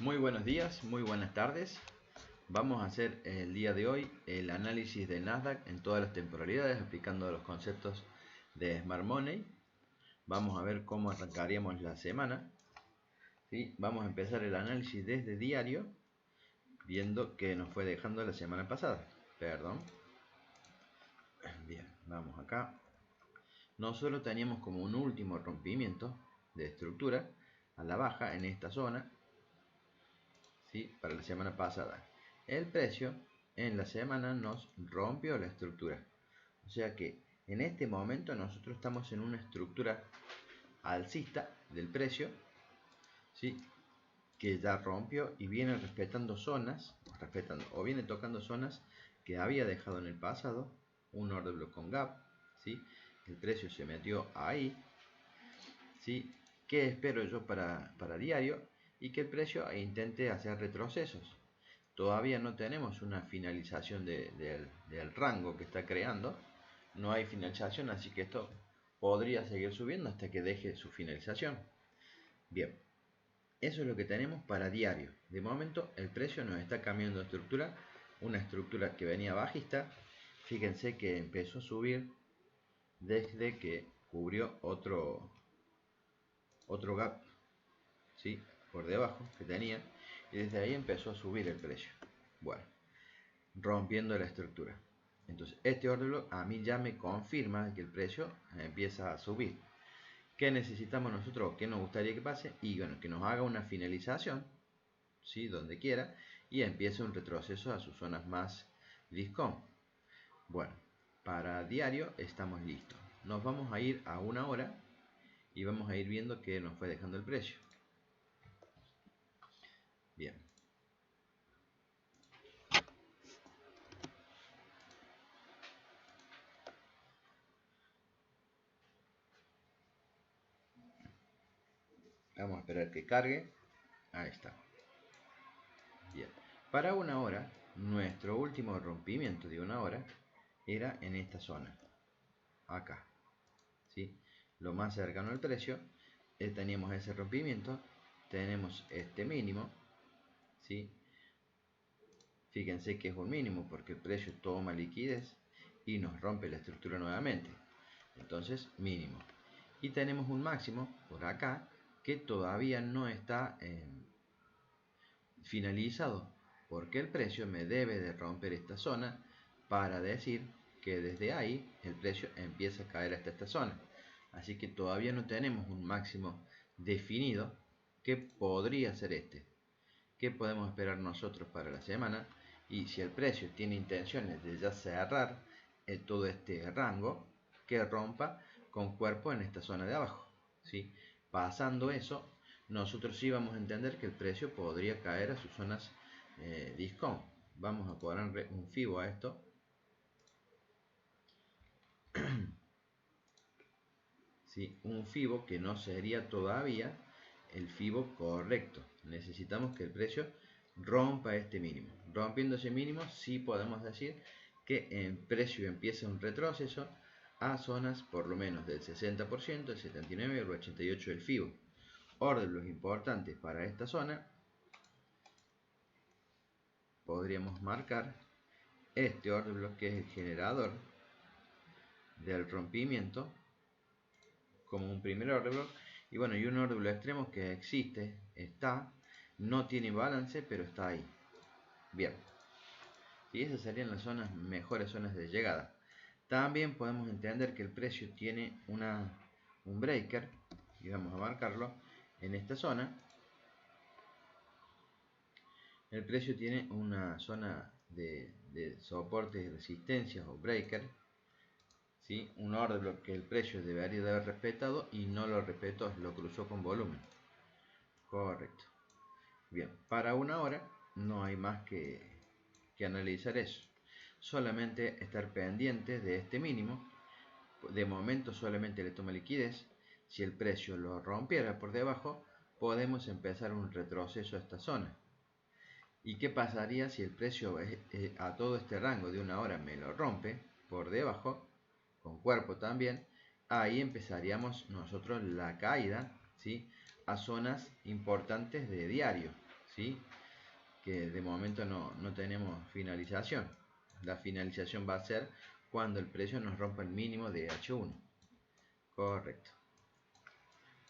Muy buenos días, muy buenas tardes. Vamos a hacer el día de hoy el análisis de Nasdaq en todas las temporalidades, aplicando los conceptos de Smart Money. Vamos a ver cómo arrancaríamos la semana. ¿Sí? Vamos a empezar el análisis desde diario, viendo que nos fue dejando la semana pasada. Bien, vamos acá. Nosotros teníamos como un último rompimiento de estructura a la baja en esta zona. ¿Sí? Para la semana pasada. El precio en la semana nos rompió la estructura. O sea que en este momento nosotros estamos en una estructura alcista del precio, ¿sí? Que ya rompió y viene respetando zonas, o viene tocando zonas que había dejado en el pasado, un order block con gap, ¿sí? El precio se metió ahí, ¿sí? ¿Qué espero yo para diario? Y que el precio intente hacer retrocesos. Todavía no tenemos una finalización del rango que está creando. No hay finalización, así que esto podría seguir subiendo hasta que deje su finalización. Bien, eso es lo que tenemos para diario. De momento el precio nos está cambiando de estructura. Una estructura que venía bajista. Fíjense que empezó a subir desde que cubrió otro gap, ¿sí? Por debajo que tenía, y desde ahí empezó a subir el precio. Bueno, rompiendo la estructura. Entonces este order block a mí ya me confirma que el precio empieza a subir. ¿Qué necesitamos nosotros? ¿Qué nos gustaría que pase? Y bueno, que nos haga una finalización, ¿sí? Donde quiera, y empiece un retroceso a sus zonas más discount. Bueno, para diario estamos listos. Nos vamos a ir a una hora y vamos a ir viendo que nos fue dejando el precio. Bien. Vamos a esperar que cargue. Ahí está. Bien. Para una hora, nuestro último rompimiento de una hora era en esta zona. Acá. ¿Sí? Lo más cercano al precio. Teníamos ese rompimiento. Tenemos este mínimo. ¿Sí? Fíjense que es un mínimo porque el precio toma liquidez y nos rompe la estructura nuevamente. Entonces, mínimo. Y tenemos un máximo por acá que todavía no está finalizado, porque el precio me debe de romper esta zona para decir que desde ahí el precio empieza a caer hasta esta zona. Así que todavía no tenemos un máximo definido que podría ser este. ¿Qué podemos esperar nosotros para la semana? Y si el precio tiene intenciones de ya cerrar todo este rango, que rompa con cuerpo en esta zona de abajo, ¿sí? Pasando eso, nosotros sí vamos a entender que el precio podría caer a sus zonas discount. Vamos a poner un FIBO a esto. ¿Sí? Un FIBO que no sería todavía el FIBO correcto. Necesitamos que el precio rompa este mínimo. Rompiendo ese mínimo, sí podemos decir que el precio empieza un retroceso a zonas por lo menos del 60%, el 79% y el 88% del FIBO. Order block importantes para esta zona. Podríamos marcar este order block, que es el generador del rompimiento, como un primer order block. Y bueno, y un order block extremo que existe, está, no tiene balance, pero está ahí. Bien, y esas serían las zonas, mejores zonas de llegada. También podemos entender que el precio tiene un breaker, y vamos a marcarlo en esta zona. El precio tiene una zona de soportes y resistencias o breaker, ¿sí? Un order block que el precio debería de haber respetado y no lo respetó, lo cruzó con volumen. Correcto. Bien, para una hora no hay más que analizar eso. Solamente estar pendiente de este mínimo. De momento solamente le toma liquidez. Si el precio lo rompiera por debajo, podemos empezar un retroceso a esta zona. ¿Y qué pasaría si el precio a todo este rango de una hora me lo rompe por debajo, con cuerpo también? Ahí empezaríamos nosotros la caída, ¿sí? A zonas importantes de diario, ¿sí? Que de momento no tenemos finalización. La finalización va a ser cuando el precio nos rompa el mínimo de H1. Correcto.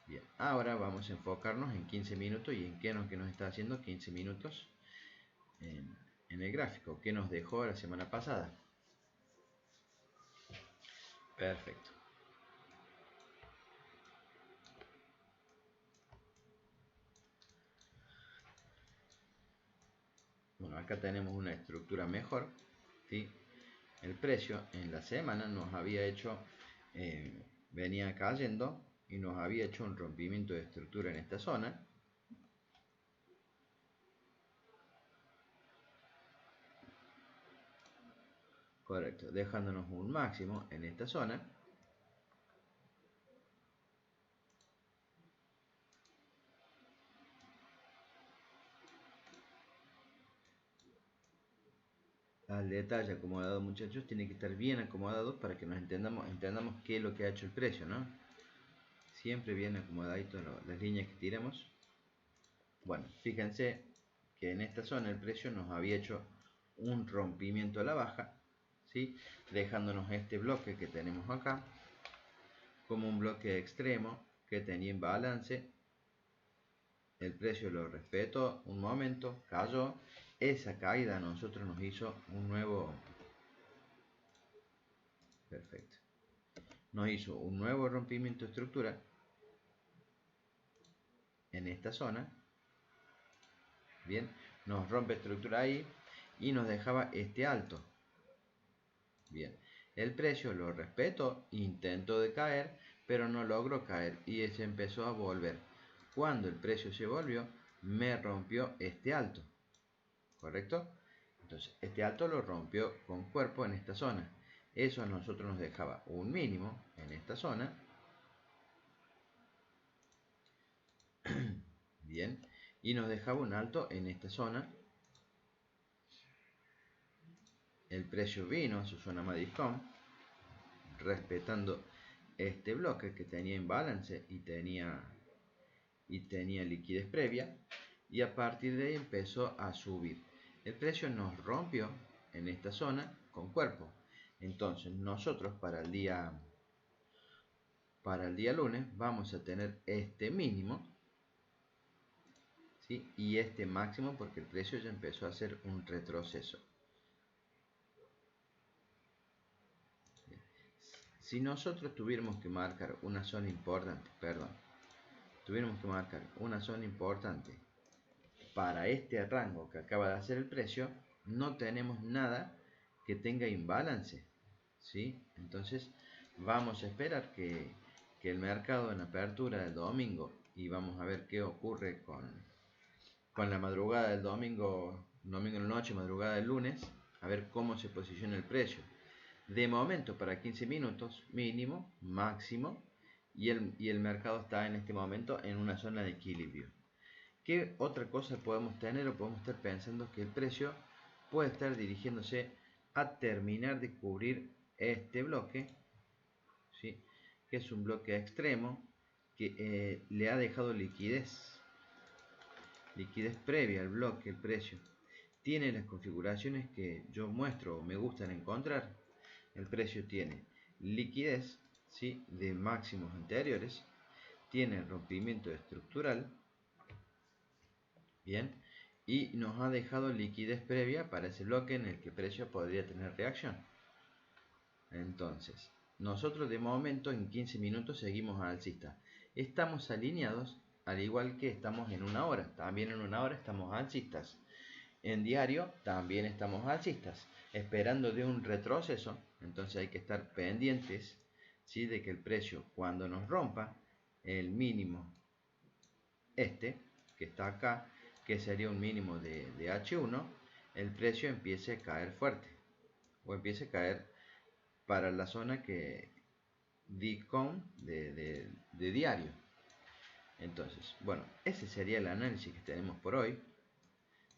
Bien, ahora vamos a enfocarnos en 15 minutos y en qué nos está haciendo 15 minutos en el gráfico, que nos dejó la semana pasada. Perfecto. Bueno, acá tenemos una estructura mejor, ¿sí? El precio en la semana nos había hecho, venía cayendo y nos había hecho un rompimiento de estructura en esta zona. Correcto, dejándonos un máximo en esta zona. Al detalle acomodado, muchachos, tiene que estar bien acomodado para que nos entendamos qué es lo que ha hecho el precio, ¿no? Siempre bien acomodadito las líneas que tiramos. Bueno, fíjense que en esta zona el precio nos había hecho un rompimiento a la baja, ¿sí? Dejándonos este bloque que tenemos acá como un bloque extremo que tenía imbalance. El precio lo respetó un momento, cayó. Esa caída a nosotros nos hizo un nuevo... Perfecto. Nos hizo un nuevo rompimiento de estructura en esta zona. Bien, nos rompe estructura ahí y nos dejaba este alto. Bien, el precio lo respetó, intentó de caer, pero no logró caer y se empezó a volver. Cuando el precio se volvió, me rompió este alto, ¿correcto? Entonces, este alto lo rompió con cuerpo en esta zona. Eso a nosotros nos dejaba un mínimo en esta zona. Bien, y nos dejaba un alto en esta zona. El precio vino a su zona Madiscom, respetando este bloque que tenía imbalance y tenía liquidez previa, y a partir de ahí empezó a subir. El precio nos rompió en esta zona con cuerpo. Entonces nosotros para el día lunes vamos a tener este mínimo, ¿sí? Y este máximo, porque el precio ya empezó a hacer un retroceso. Si nosotros tuviéramos que marcar una zona importante, para este rango que acaba de hacer el precio, no tenemos nada que tenga imbalance, ¿sí? Entonces vamos a esperar que el mercado en apertura del domingo, y vamos a ver qué ocurre con la madrugada del domingo en la noche, madrugada del lunes, a ver cómo se posiciona el precio. De momento para 15 minutos mínimo, máximo, y el mercado está en este momento en una zona de equilibrio. ¿Qué otra cosa podemos tener o podemos estar pensando? Que el precio puede estar dirigiéndose a terminar de cubrir este bloque, ¿sí? Que es un bloque extremo que le ha dejado liquidez previa al bloque, el precio. Tiene las configuraciones que yo muestro o me gustan encontrar. El precio tiene liquidez, ¿sí? De máximos anteriores, tiene rompimiento estructural, bien, y nos ha dejado liquidez previa para ese bloque en el que el precio podría tener reacción. Entonces, nosotros de momento en 15 minutos seguimos alcista. Estamos alineados al igual que estamos en una hora. También en una hora estamos alcistas. En diario también estamos alcistas, esperando de un retroceso. Entonces hay que estar pendientes, ¿sí? De que el precio, cuando nos rompa el mínimo que está acá, que sería un mínimo de H1, el precio empiece a caer fuerte o empiece a caer para la zona que DICOM de diario. Entonces, bueno, ese sería el análisis que tenemos por hoy,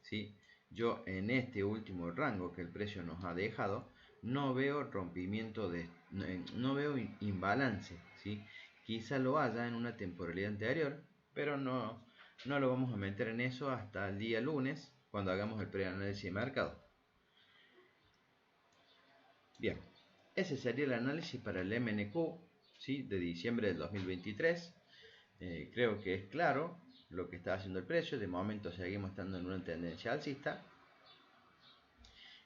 ¿sí? Yo en este último rango que el precio nos ha dejado no veo rompimiento no veo imbalance, ¿sí? Quizá lo haya en una temporalidad anterior, pero no no lo vamos a meter en eso hasta el día lunes, cuando hagamos el preanálisis de mercado. Bien, ese sería el análisis para el MNQ, ¿sí?, de diciembre del 2023. Creo que es claro lo que está haciendo el precio. De momento seguimos estando en una tendencia alcista.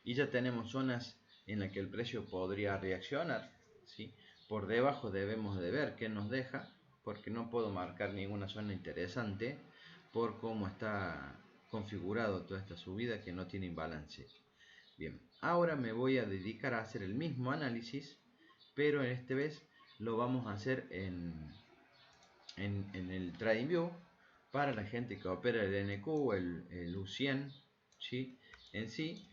Y ya tenemos zonas en las que el precio podría reaccionar, ¿sí? Por debajo debemos de ver qué nos deja, porque no puedo marcar ninguna zona interesante por cómo está configurado toda esta subida que no tiene imbalance. Bien, ahora me voy a dedicar a hacer el mismo análisis, pero en esta vez lo vamos a hacer en el TradingView para la gente que opera el NQ, el U100, ¿sí? En sí,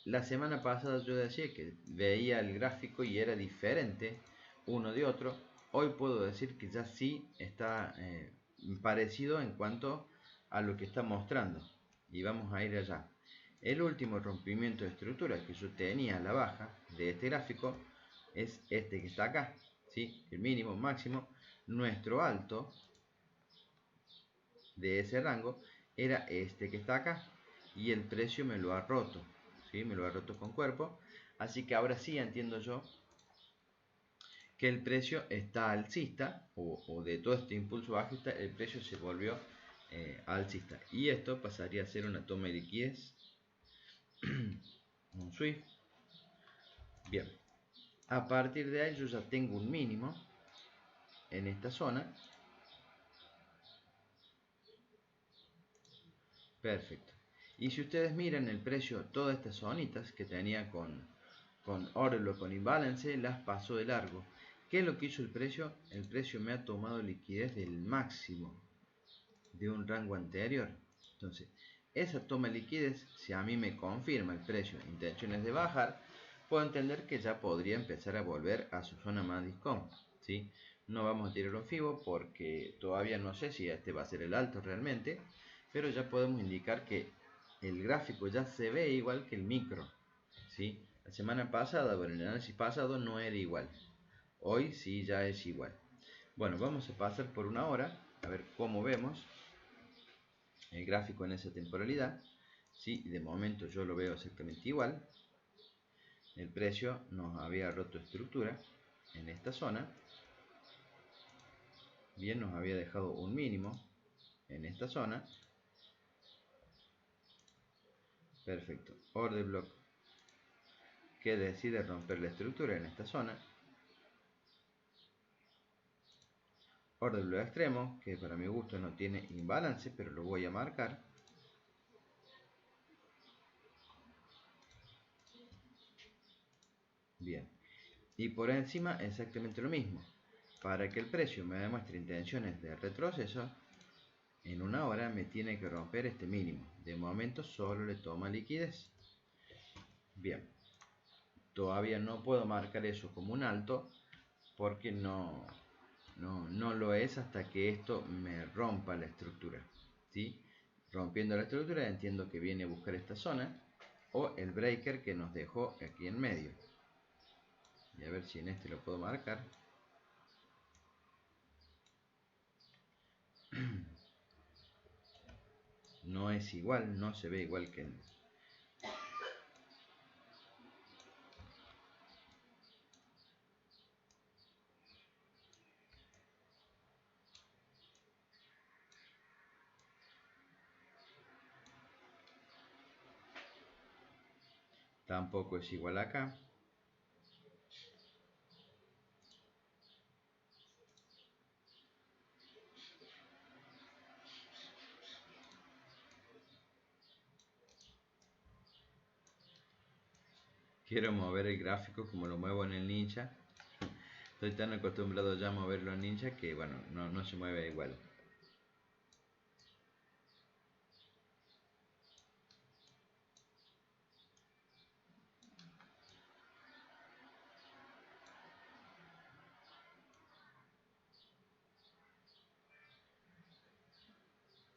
la semana pasada yo decía que veía el gráfico y era diferente uno de otro. Hoy puedo decir que ya sí está parecido en cuanto a lo que está mostrando. Y vamos a ir allá. El último rompimiento de estructura que yo tenía a la baja de este gráfico es este que está acá, ¿sí? El mínimo, máximo. Nuestro alto de ese rango era este que está acá, y el precio me lo ha roto, ¿sí? Me lo ha roto con cuerpo. Así que ahora sí entiendo yo que el precio está alcista, o de todo este impulso bajista el precio se volvió alcista, y esto pasaría a ser una toma de liquidez, un SWIFT. Bien, a partir de ahí yo ya tengo un mínimo en esta zona. Perfecto. Y si ustedes miran el precio, todas estas zonitas que tenía con order con imbalance, las pasó de largo. ¿Qué es lo que hizo el precio? El precio me ha tomado liquidez del máximo de un rango anterior. Entonces, esa toma de liquidez, si a mí me confirma el precio intenciones de bajar, puedo entender que ya podría empezar a volver a su zona más discount, ¿sí? No vamos a tirar un FIBO porque todavía no sé si este va a ser el alto realmente, pero ya podemos indicar que el gráfico ya se ve igual que el micro, ¿sí? La semana pasada, o en el análisis pasado, no era igual. Hoy sí ya es igual. Bueno, vamos a pasar por una hora a ver cómo vemos el gráfico en esa temporalidad. Sí, de momento yo lo veo exactamente igual. El precio nos había roto estructura en esta zona. Bien, nos había dejado un mínimo en esta zona. Perfecto. Order block que decide romper la estructura en esta zona. Order block extremo, que para mi gusto no tiene imbalance, pero lo voy a marcar. Bien. Y por encima exactamente lo mismo. Para que el precio me demuestre intenciones de retroceso, en una hora me tiene que romper este mínimo. De momento solo le toma liquidez. Bien. Todavía no puedo marcar eso como un alto porque no lo es hasta que esto me rompa la estructura, ¿sí? Rompiendo la estructura entiendo que viene a buscar esta zona o el breaker que nos dejó aquí en medio. Y a ver si en este lo puedo marcar. No es igual, no se ve igual que en... Tampoco es igual acá. Quiero mover el gráfico como lo muevo en el Ninja. Estoy tan acostumbrado ya a moverlo en Ninja que bueno, no se mueve igual.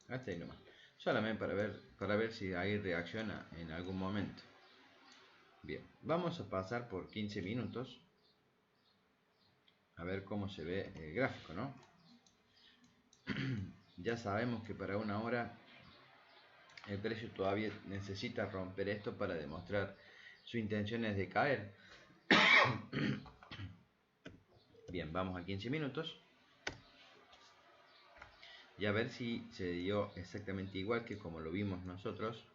Hasta ahí nomás. Solamente para ver si ahí reacciona en algún momento. Bien, vamos a pasar por 15 minutos a ver cómo se ve el gráfico, ¿no? Ya sabemos que para una hora el precio todavía necesita romper esto para demostrar su intención es de caer. Bien, vamos a 15 minutos. Y a ver si se dio exactamente igual que como lo vimos nosotros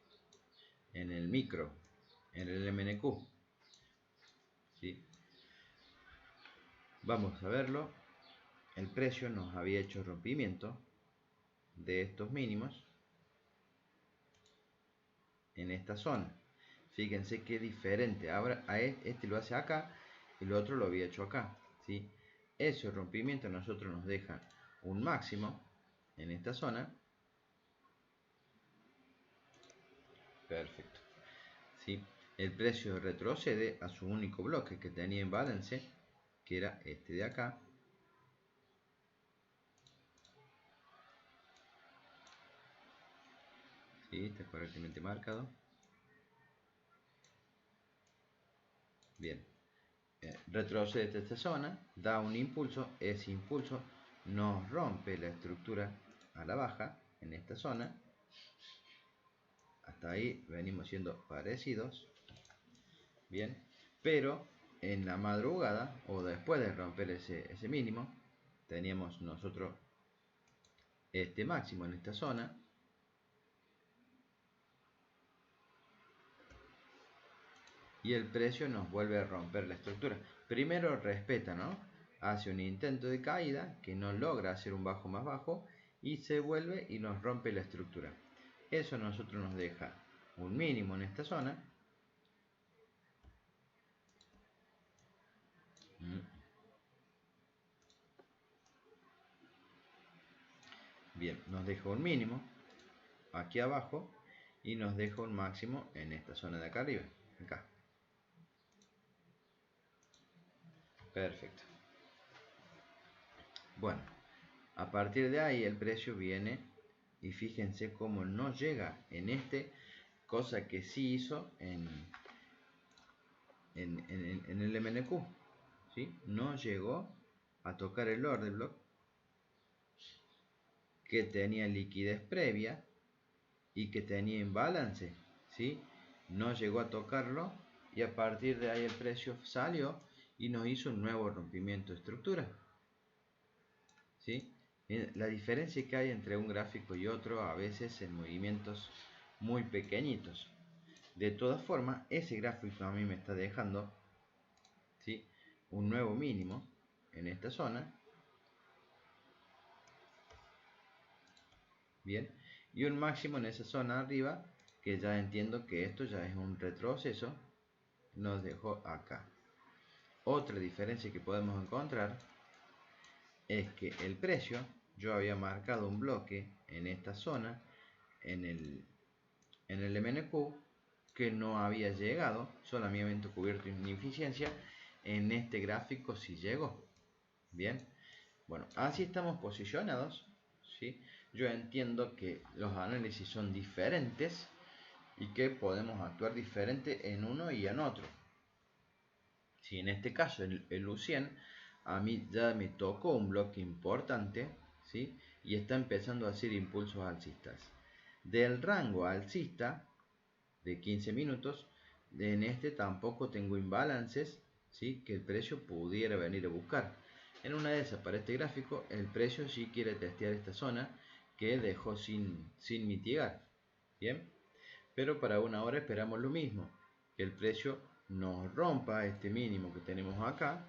en el micro, en el MNQ. ¿Sí? Vamos a verlo. El precio nos había hecho rompimiento de estos mínimos en esta zona. Fíjense qué diferente. Ahora este lo hace acá y el otro lo había hecho acá. ¿Sí? Ese rompimiento a nosotros nos deja un máximo en esta zona. Perfecto. ¿Sí? El precio retrocede a su único bloque que tenía en balance, que era este de acá. ¿Sí? Está correctamente marcado. Bien. Retrocede a esta zona, da un impulso, ese impulso nos rompe la estructura a la baja en esta zona. Hasta ahí venimos siendo parecidos. Bien, pero en la madrugada o después de romper ese mínimo, teníamos nosotros este máximo en esta zona. Y el precio nos vuelve a romper la estructura. Primero respeta, ¿no? Hace un intento de caída que no logra hacer un bajo más bajo y se vuelve y nos rompe la estructura. Eso a nosotros nos deja un mínimo en esta zona. Bien, nos deja un mínimo aquí abajo y nos deja un máximo en esta zona de acá arriba, acá. Perfecto. Bueno, a partir de ahí el precio viene y fíjense cómo no llega en este, cosa que sí hizo en el MNQ, ¿sí? No llegó a tocar el order block que tenía liquidez previa y que tenía imbalance, ¿sí? No llegó a tocarlo y a partir de ahí el precio salió y nos hizo un nuevo rompimiento de estructura, ¿sí? La diferencia que hay entre un gráfico y otro a veces en movimientos muy pequeñitos. De todas formas, ese gráfico a mí me está dejando, ¿sí?, un nuevo mínimo en esta zona. Bien, y un máximo en esa zona arriba, que ya entiendo que esto ya es un retroceso, nos dejó acá. Otra diferencia que podemos encontrar es que el precio, yo había marcado un bloque en esta zona, en el MNQ, que no había llegado, solamente cubierto ineficiencia. En este gráfico sí llegó. Bien, bueno, así estamos posicionados, ¿sí? Yo entiendo que los análisis son diferentes y que podemos actuar diferente en uno y en otro. Si en este caso el U100 a mí ya me tocó un bloque importante, ¿sí?, y está empezando a hacer impulsos alcistas. Del rango alcista de 15 minutos, en este tampoco tengo imbalances, ¿sí?, que el precio pudiera venir a buscar. En una de esas, para este gráfico, el precio sí quiere testear esta zona que dejó sin mitigar. Bien, pero para una hora esperamos lo mismo, que el precio nos rompa este mínimo que tenemos acá,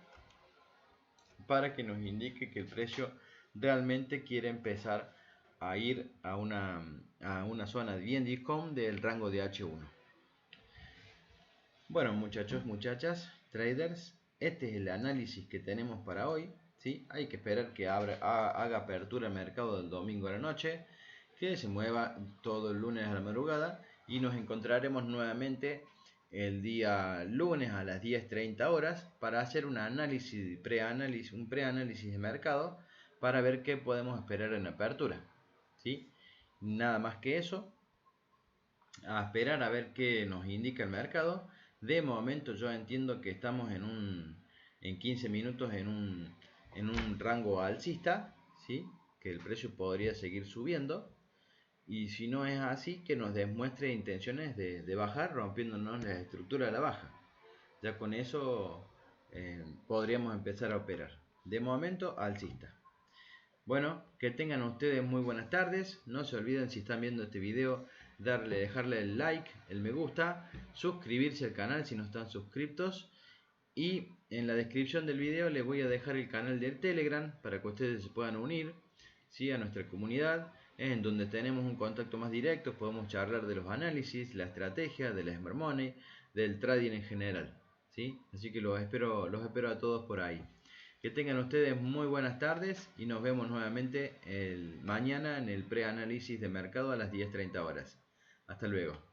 para que nos indique que el precio realmente quiere empezar a ir a una zona bien discount del rango de H1. Bueno, muchachos, muchachas, traders, este es el análisis que tenemos para hoy, ¿sí? Hay que esperar que haga apertura el mercado del domingo a la noche, que se mueva todo el lunes a la madrugada y nos encontraremos nuevamente el día lunes a las 10:30 horas para hacer un preanálisis de mercado para ver qué podemos esperar en apertura, ¿sí? Nada más que eso, a esperar a ver qué nos indica el mercado. De momento yo entiendo que estamos en 15 minutos en un rango alcista, ¿sí? que el precio podría seguir subiendo, y si no es así, que nos demuestre intenciones de bajar, rompiéndonos la estructura de la baja. Ya con eso podríamos empezar a operar. De momento, alcista. Bueno, que tengan ustedes muy buenas tardes. No se olviden, si están viendo este video, dejarle el like, el me gusta, suscribirse al canal si no están suscriptos, y en la descripción del video les voy a dejar el canal de Telegram para que ustedes se puedan unir, ¿sí?, a nuestra comunidad, en donde tenemos un contacto más directo. Podemos charlar de los análisis, la estrategia, de la Smart Money, del trading en general, ¿sí? Así que los espero a todos por ahí. Que tengan ustedes muy buenas tardes y nos vemos nuevamente mañana en el preanálisis de mercado a las 10:30 horas. Hasta luego.